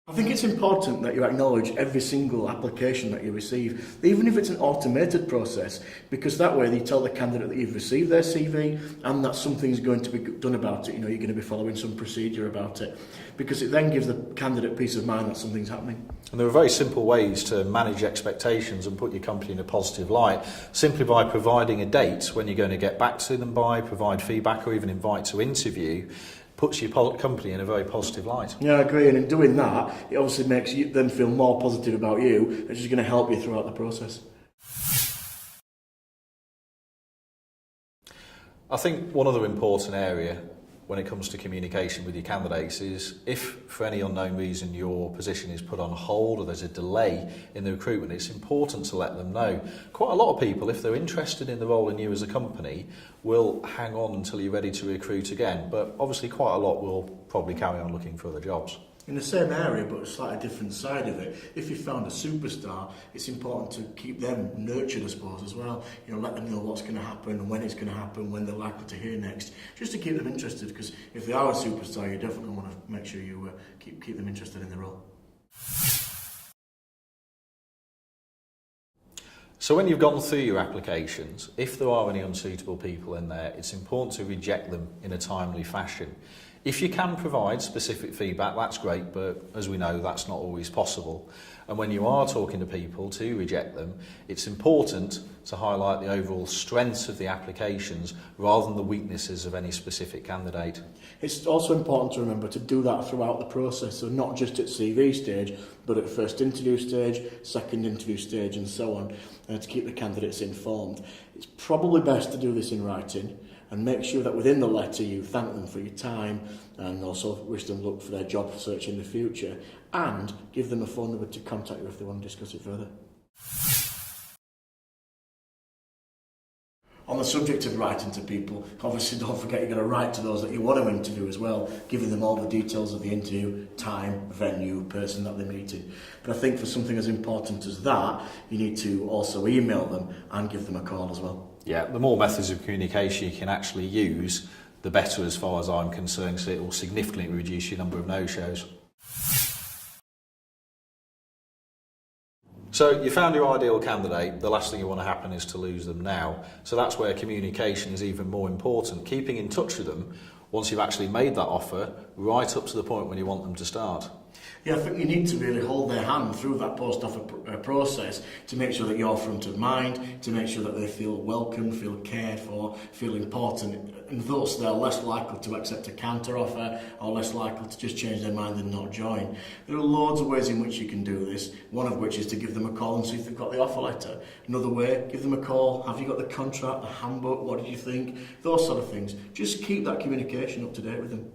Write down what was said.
I think it's important that you acknowledge every single application that you receive, even if it's an automated process, because that way you tell the candidate that you've received their CV and that something's going to be done about it. You know, you're going to be following some procedure about it, because it then gives the candidate peace of mind that something's happening. And there are very simple ways to manage expectations and put your company in a positive light, simply by providing a date when you're going to get back to them by, provide feedback or even invite to interview. Puts your company in a very positive light. Yeah, I agree, and in doing that, it obviously makes you them feel more positive about you, which is going to help you throughout the process. I think one other important area when it comes to communication with your candidates is if for any unknown reason your position is put on hold or there's a delay in the recruitment, it's important to let them know. Quite a lot of people, if they're interested in the role in you as a company, will hang on until you're ready to recruit again, but obviously quite a lot will probably carry on looking for other jobs. In the same area, but a slightly different side of it, if you found a superstar, it's important to keep them nurtured, I suppose, as well. You know, let them know what's going to happen, when it's going to happen, when they're likely to hear next, just to keep them interested, because if they are a superstar, you definitely want to make sure you keep them interested in the role. So when you've gone through your applications, if there are any unsuitable people in there, it's important to reject them in a timely fashion. If you can provide specific feedback, that's great, but as we know, that's not always possible. And when you are talking to people to reject them, it's important to highlight the overall strengths of the applications rather than the weaknesses of any specific candidate. It's also important to remember to do that throughout the process, so not just at CV stage, but at first interview stage, second interview stage, and so on, to keep the candidates informed. It's probably best to do this in writing, and make sure that within the letter you thank them for your time and also wish them luck for their job search in the future, and give them a phone number to contact you if they want to discuss it further. On the subject of writing to people, obviously don't forget you've got to write to those that you want to interview as well, giving them all the details of the interview, time, venue, person that they're meeting. But I think for something as important as that, you need to also email them and give them a call as well. Yeah, the more methods of communication you can actually use, the better as far as I'm concerned, so it will significantly reduce your number of no-shows. So you found your ideal candidate, the last thing you want to happen is to lose them now. So that's where communication is even more important. Keeping in touch with them once you've actually made that offer, right up to the point when you want them to start. Yeah, I think you need to really hold their hand through that post-offer process to make sure that you're front of mind, to make sure that they feel welcome, feel cared for, feel important, and thus they're less likely to accept a counter-offer or less likely to just change their mind and not join. There are loads of ways in which you can do this, one of which is to give them a call and see if they've got the offer letter. Another way, give them a call, have you got the contract, the handbook, what did you think, those sort of things. Just keep that communication up to date with them.